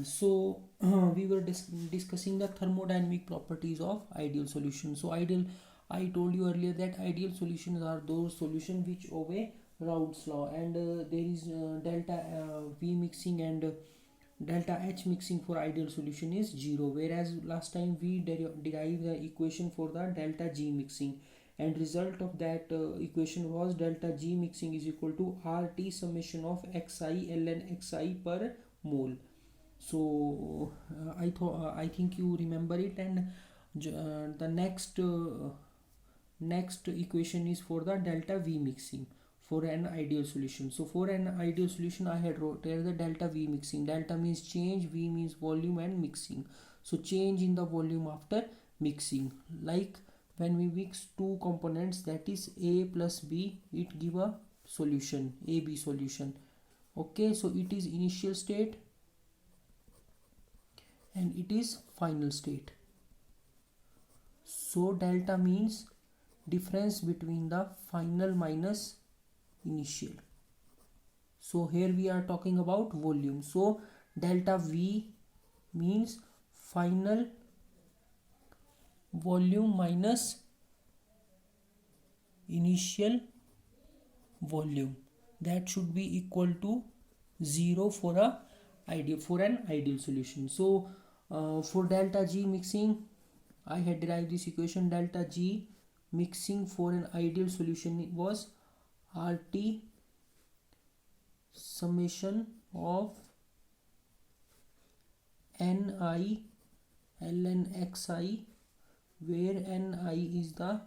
So we were discussing the thermodynamic properties of ideal solution. So ideal, I told you earlier that ideal solutions are those solutions which obey Raoult's law, and there is delta V mixing and delta H mixing for ideal solution is 0, whereas last time we derived the equation for the delta G mixing, and result of that equation was delta G mixing is equal to RT summation of xi ln xi per mole. So I think you remember it, and the next equation is for the delta V mixing for an ideal solution. So for an ideal solution I had wrote here the delta V mixing. Delta means change, V means volume, and mixing. So change in the volume after mixing, like when we mix two components, that is A plus B, it give a solution, AB solution. Okay, so it is initial state and it is final state. So delta means difference between the final minus initial. So here we are talking about volume. So delta V means final volume minus initial volume. That should be equal to 0 for an ideal solution. So for delta G mixing, I had derived this equation. Delta G mixing for an ideal solution was RT summation of Ni ln xi, where Ni is the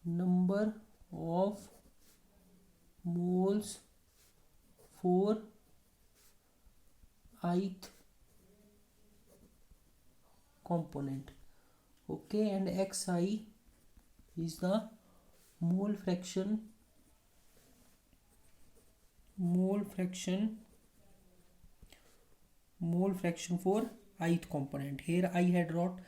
number of moles for ith component. Okay, and xi is the mole fraction for ith component. Here I had wrote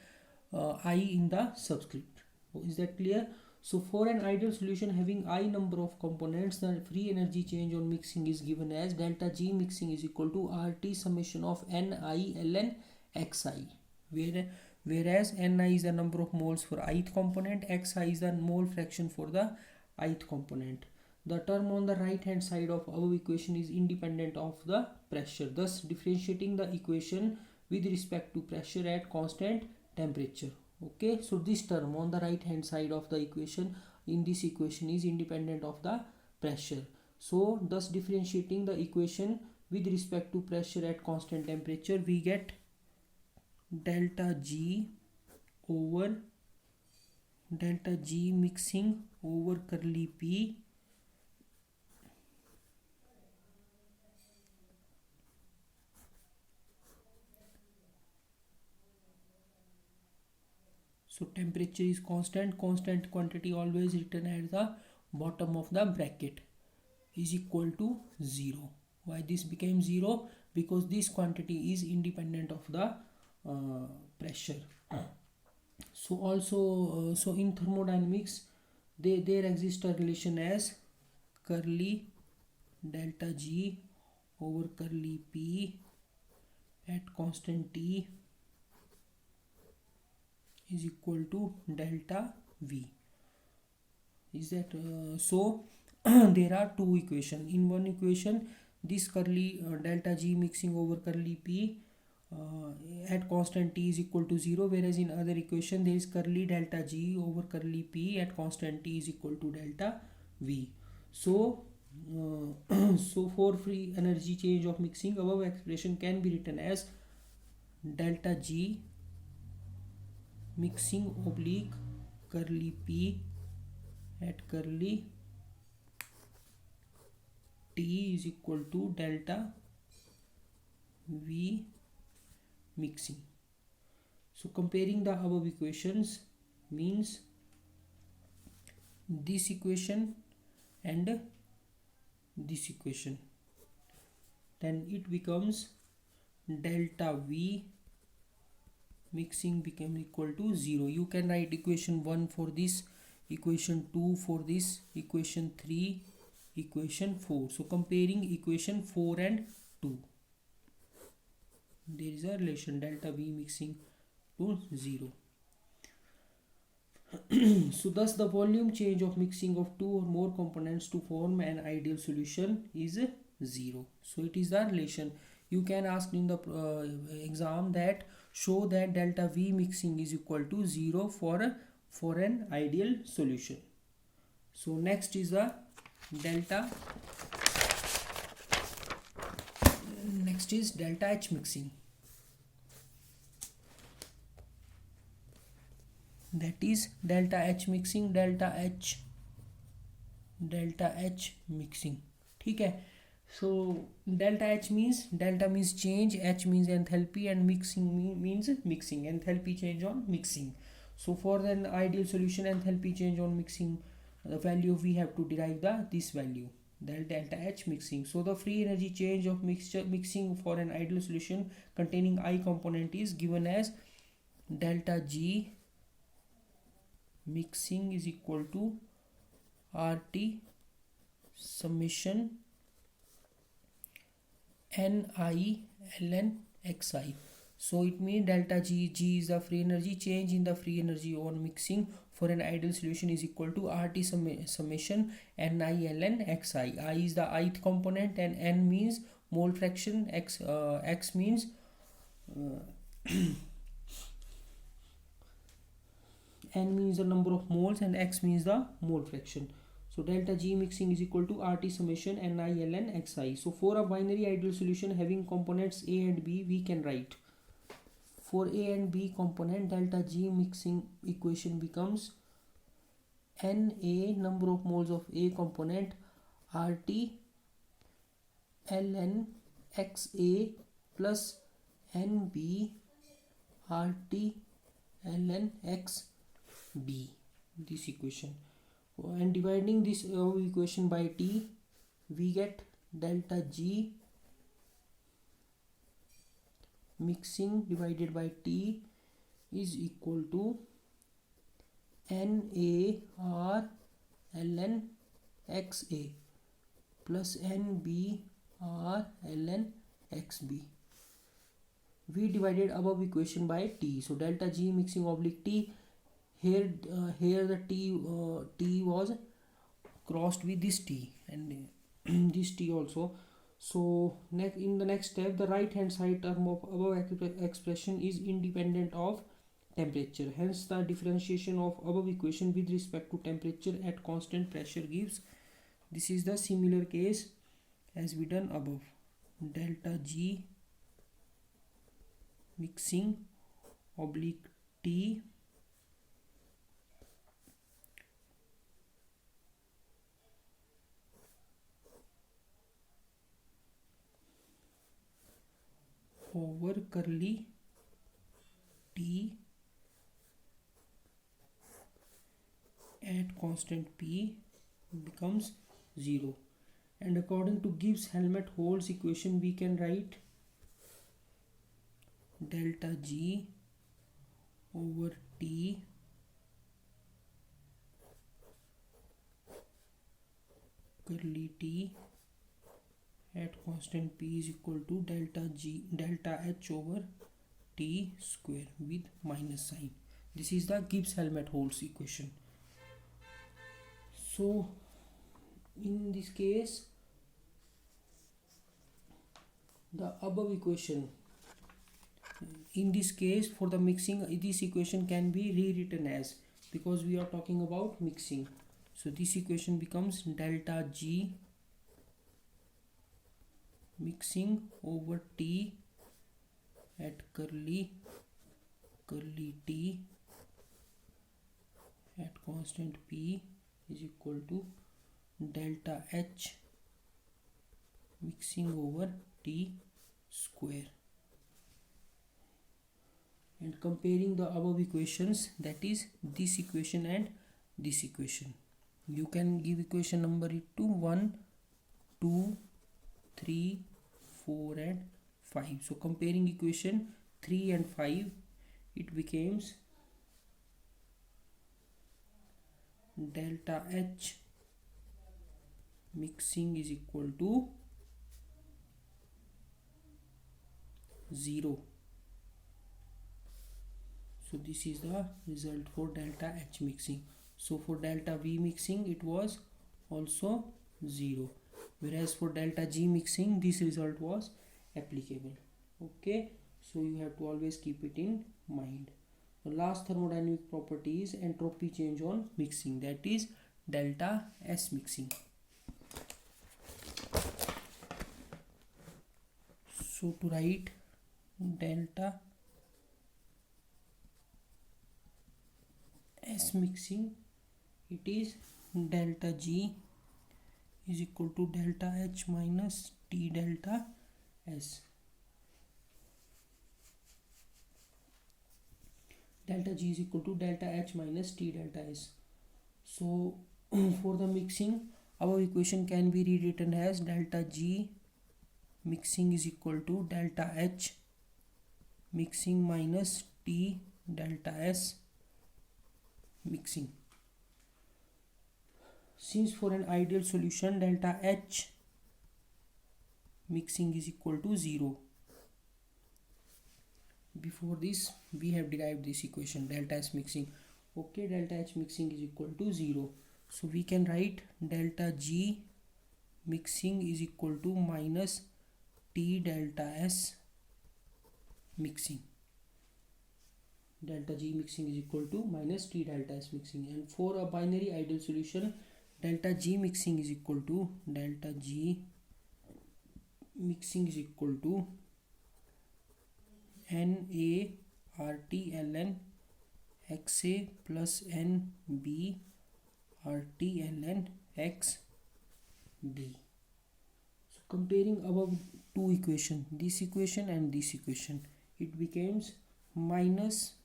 I in the subscript. Is that clear? So for an ideal solution having I number of components, the free energy change on mixing is given as delta G mixing is equal to RT summation of Ni ln xi, whereas Ni is the number of moles for ith component, xi is the mole fraction for the ith component. The term on the right hand side of our equation is independent of the pressure, thus differentiating the equation with respect to pressure at constant temperature. Okay, so this term on the right hand side of the equation in this equation is independent of the pressure. So thus differentiating the equation with respect to pressure at constant temperature, we get delta G over delta G mixing over curly P so temperature is constant quantity always written at the bottom of the bracket is equal to 0. Why this became 0? Because this quantity is independent of the pressure. So also so in thermodynamics there exists a relation as curly delta G over curly P at constant T is equal to delta V. Is that so? There are two equations. In one equation, this curly delta G mixing over curly P at constant T is equal to 0, whereas in other equation there is curly delta G over curly P at constant T is equal to delta V. So so for free energy change of mixing, above expression can be written as delta G mixing oblique curly P at curly T is equal to delta V mixing. So comparing the above equations means this equation and this equation, then it becomes delta V mixing became equal to 0. You can write equation 1 for this, equation 2 for this, equation 3, equation 4. So comparing equation 4 and 2. there is a relation delta V mixing to 0. So thus the volume change of mixing of two or more components to form an ideal solution is 0. So it is the relation. You can ask in the exam that show that delta V mixing is equal to 0 for an ideal solution. So next is the delta H mixing. That is delta H mixing, delta H mixing. ठीक है. So delta H means, delta means change, H means enthalpy, and mixing means mixing, enthalpy change on mixing. So for an ideal solution, enthalpy change on mixing, the value we have to derive this value, the delta H mixing. So the free energy change of mixing for an ideal solution containing I component is given as delta G mixing is equal to RT summation Ni ln xi. So it means delta G is the free energy, change in the free energy on mixing for an ideal solution is equal to RT summation Ni ln xi. I is the ith component and N means mole fraction, X means N means the number of moles and X means the mole fraction. So delta G mixing is equal to RT summation Ni ln xi. So for a binary ideal solution having components A and B, we can write, for A and B component, delta G mixing equation becomes Na, number of moles of A component, RT ln xa plus Nb RT ln xb, this equation. And dividing this equation by T, we get delta G mixing divided by T is equal to NAR ln XA plus NBR ln XB. We divided above equation by T. So delta G mixing oblique T, here the T was crossed with this T and this T also. So in the next step, the right hand side term of above expression is independent of temperature. Hence the differentiation of above equation with respect to temperature at constant pressure gives, this is the similar case as we done above, delta G mixing oblique T over curly T at constant P becomes 0. And according to Gibbs-Helmholtz equation, we can write delta G over T curly T at constant P is equal to delta H over T square with minus sign. This is the Gibbs-Helmholtz equation. So in this case, the above equation, in this case for the mixing, this equation can be rewritten as, because we are talking about mixing, so this equation becomes delta G mixing over T at curly T at constant P is equal to delta H mixing over T square. And comparing the above equations, that is this equation and this equation, you can give equation number 2, 1, 2, 3, 4 and 5. So comparing equation 3 and 5, it becomes delta H mixing is equal to 0. So this is the result for delta H mixing. So for delta V mixing it was also 0, whereas for delta G mixing this result was applicable. Okay, so you have to always keep it in mind. The last thermodynamic property is entropy change on mixing, that is delta S mixing. So to write delta S mixing, it is delta G is equal to delta H minus T delta S. Delta G is equal to delta H minus T delta S. So for the mixing, our equation can be rewritten as delta G mixing is equal to delta H mixing minus T delta S mixing. Since for an ideal solution delta H mixing is equal to 0, before this we have derived this equation delta S mixing. Okay, delta H mixing is equal to 0, so we can write delta G mixing is equal to minus T delta S mixing. Delta G mixing is equal to minus T delta S mixing. And for a binary ideal solution, delta G mixing is equal to delta G mixing is equal to NaRT LnXa plus NbRT LnXb. So comparing above two equation, this equation and this equation, it becomes minus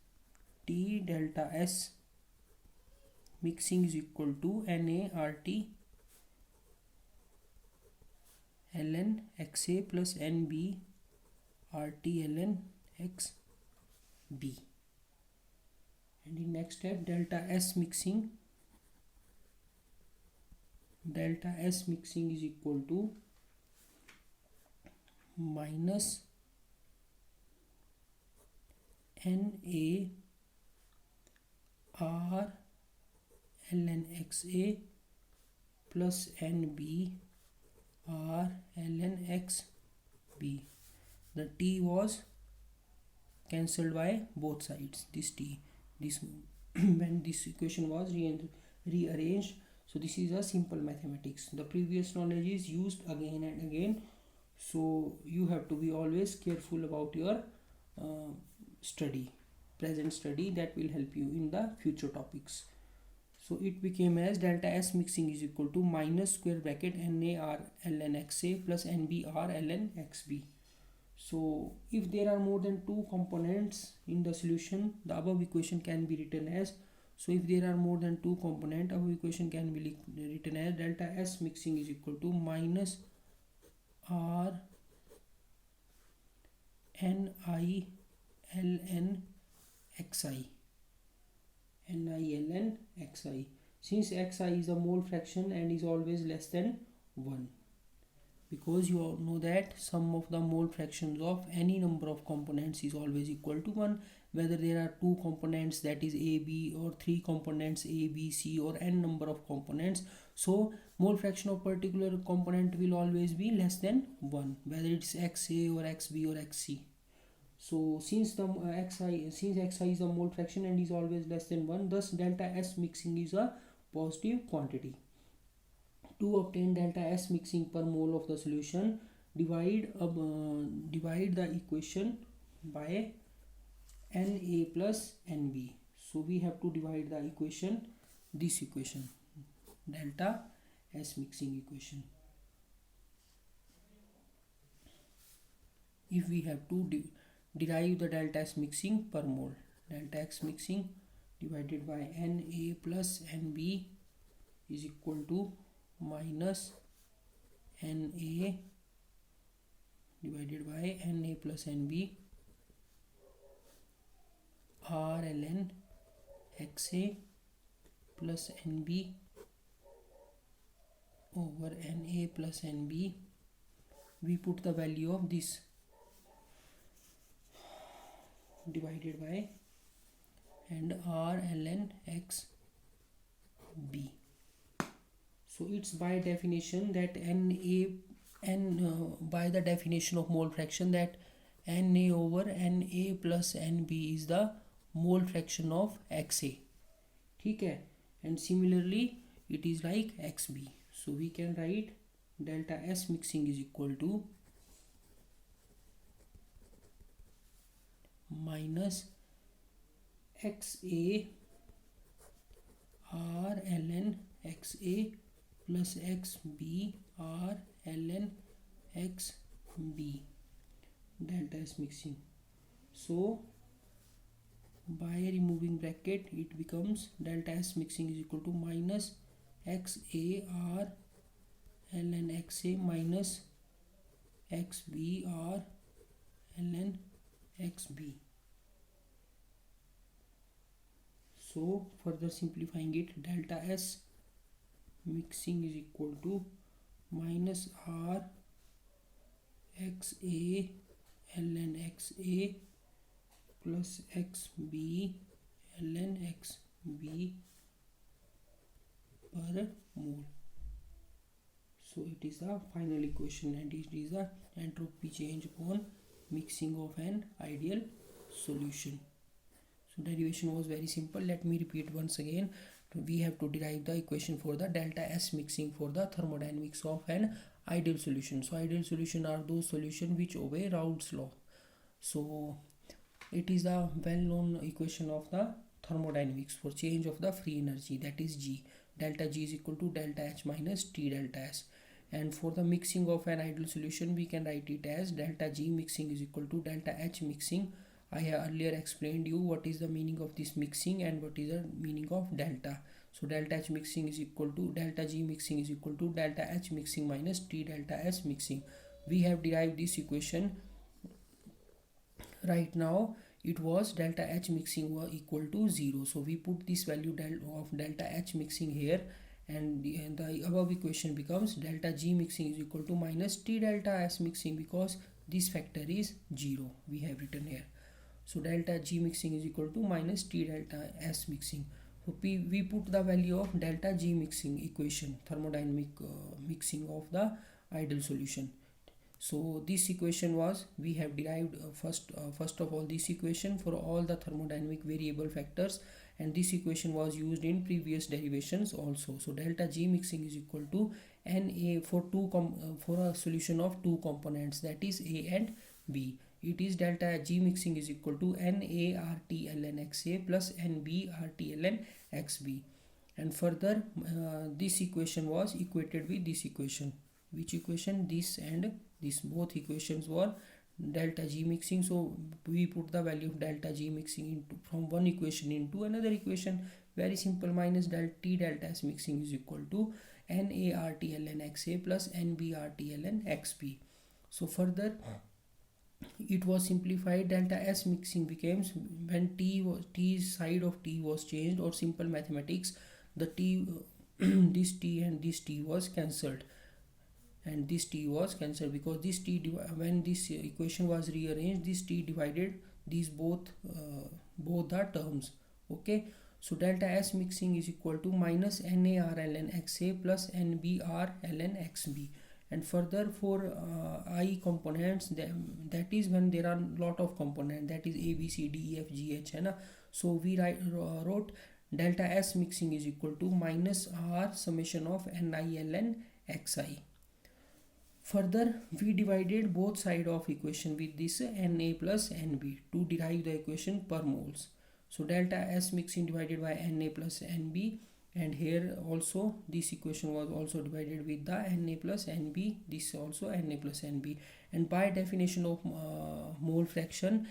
T delta S mixing is equal to NaRT LnXa plus NbRT LnXb. And in next step, delta S mixing is equal to minus NaR LnXa plus NbR LnXb. The T was cancelled by both sides. This T, this when this equation was rearranged. So this is a simple mathematics. The previous knowledge is used again and again. So you have to be always careful about your present study, that will help you in the future topics. So it became as delta S mixing is equal to minus square bracket NaR LnXa plus NbR LnXb. So if there are more than two components in the solution, the above equation can be written as, so if there are more than two components, our equation can be written as delta S mixing is equal to minus R Ni Ln Xi. Since Xi is a mole fraction and is always less than 1, because you all know that sum of the mole fractions of any number of components is always equal to 1, whether there are two components, that is A, B, or three components A, B, C, or n number of components. So mole fraction of particular component will always be less than 1, whether it's Xa or Xb or Xc. So since the Xi is a mole fraction and is always less than 1, thus delta S mixing is a positive quantity. To obtain delta S mixing per mole of the solution, divide the equation by Na plus Nb. So we have to divide the equation, this equation, delta S mixing equation. If we have to derive the delta S mixing per mole, delta X mixing divided by Na plus Nb is equal to minus Na divided by Na plus Nb R ln Xa plus Nb over Na plus Nb. We put the value of this. divided by and R ln x b. So it's by definition that by the definition of mole fraction, that Na over Na plus Nb is the mole fraction of Xa. ठीक है. And similarly it is like Xb. So we can write delta S mixing is equal to minus XA R ln XA plus XB R ln XB delta S mixing. So by removing bracket it becomes delta S mixing is equal to minus XA R ln XA minus XB R ln XB. So further simplifying it, delta S mixing is equal to minus R XA ln XA plus XB ln XB per mole. So it is the final equation, and it is the entropy change upon mixing of an ideal solution. So derivation was very simple. Let me repeat once again. We have to derive the equation for the delta S mixing for the thermodynamics of an ideal solution. So ideal solution are those solutions which obey Raoult's law. So it is a well-known equation of the thermodynamics for change of the free energy, that is G. Delta G is equal to delta H minus T delta S. And for the mixing of an ideal solution, we can write it as delta G mixing is equal to delta H mixing. I have earlier explained you what is the meaning of this mixing and what is the meaning of delta. So delta H mixing is equal to delta G mixing is equal to delta H mixing minus T delta S mixing. We have derived this equation right now. It was delta H mixing was equal to 0. So we put this value of delta H mixing here, and the above equation becomes delta G mixing is equal to minus T delta S mixing, because this factor is 0 we have written here. So delta G mixing is equal to minus T delta S mixing. So we put the value of delta G mixing equation, thermodynamic mixing of the ideal solution. So this equation was, we have derived first of all this equation for all the thermodynamic variable factors, and this equation was used in previous derivations also. So delta G mixing is equal to Na for a solution of two components, that is A and B. It is delta G mixing is equal to NaRT ln XA plus NbRT ln XB. And further this equation was equated with this equation. Which equation? This and this. Both equations were delta G mixing. So we put the value of delta G mixing into from one equation into another equation. Very simple. Minus delta T delta S mixing is equal to NaRT ln XA plus NbRT ln XB. So further it was simplified. Delta S mixing becomes when T side of T was changed, or simple mathematics, the T this T and this T was cancelled, and this T was cancelled because this T when this equation was rearranged, this T divided these both the terms. Okay, so delta S mixing is equal to minus NaR ln XA plus NbR ln XB. And further for I components, that is when there are lot of components, that is A, B, C, D, E, F, G, H, है ना. So we wrote delta S mixing is equal to minus R summation of Ni ln Xi. Further we divided both side of equation with this Na plus Nb to derive the equation per moles. So delta S mixing divided by Na plus Nb, and here also this equation was also divided with the Na plus Nb, this also Na plus Nb. And by definition of mole fraction,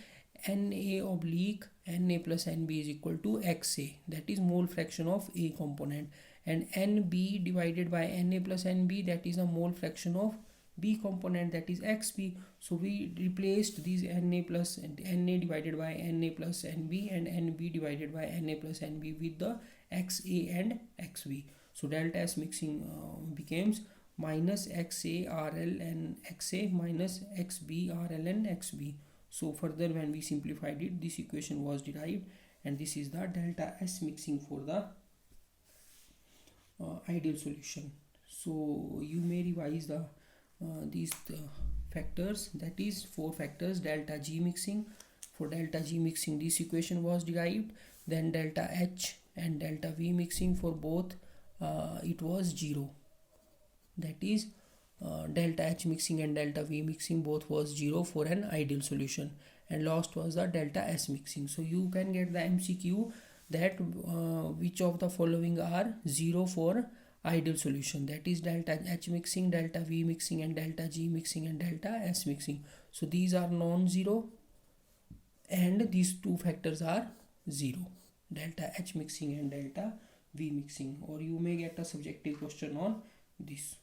Na oblique Na plus Nb is equal to Xa, that is mole fraction of A component, and Nb divided by Na plus Nb, that is a mole fraction of B component, that is Xb. So we replaced these Na divided by Na plus Nb and Nb divided by Na plus Nb with the Xa and Xb. So delta S mixing becomes minus Xa RL and Xa minus Xb RL and Xb. So further when we simplified it, this equation was derived, and this is the delta S mixing for the ideal solution. So you may revise the these factors, that is 4 factors. Delta G mixing, for delta G mixing this equation was derived. Then delta H and delta V mixing, for both it was 0, that is delta H mixing and delta V mixing both was 0 for an ideal solution. And last was the delta S mixing. So you can get the MCQ that which of the following are 0 for ideal solution, that is delta H mixing, delta V mixing, and delta G mixing, and delta S mixing. So these are non-zero, and these 2 factors are 0, delta H mixing and delta V mixing. Or you may get a subjective question on this.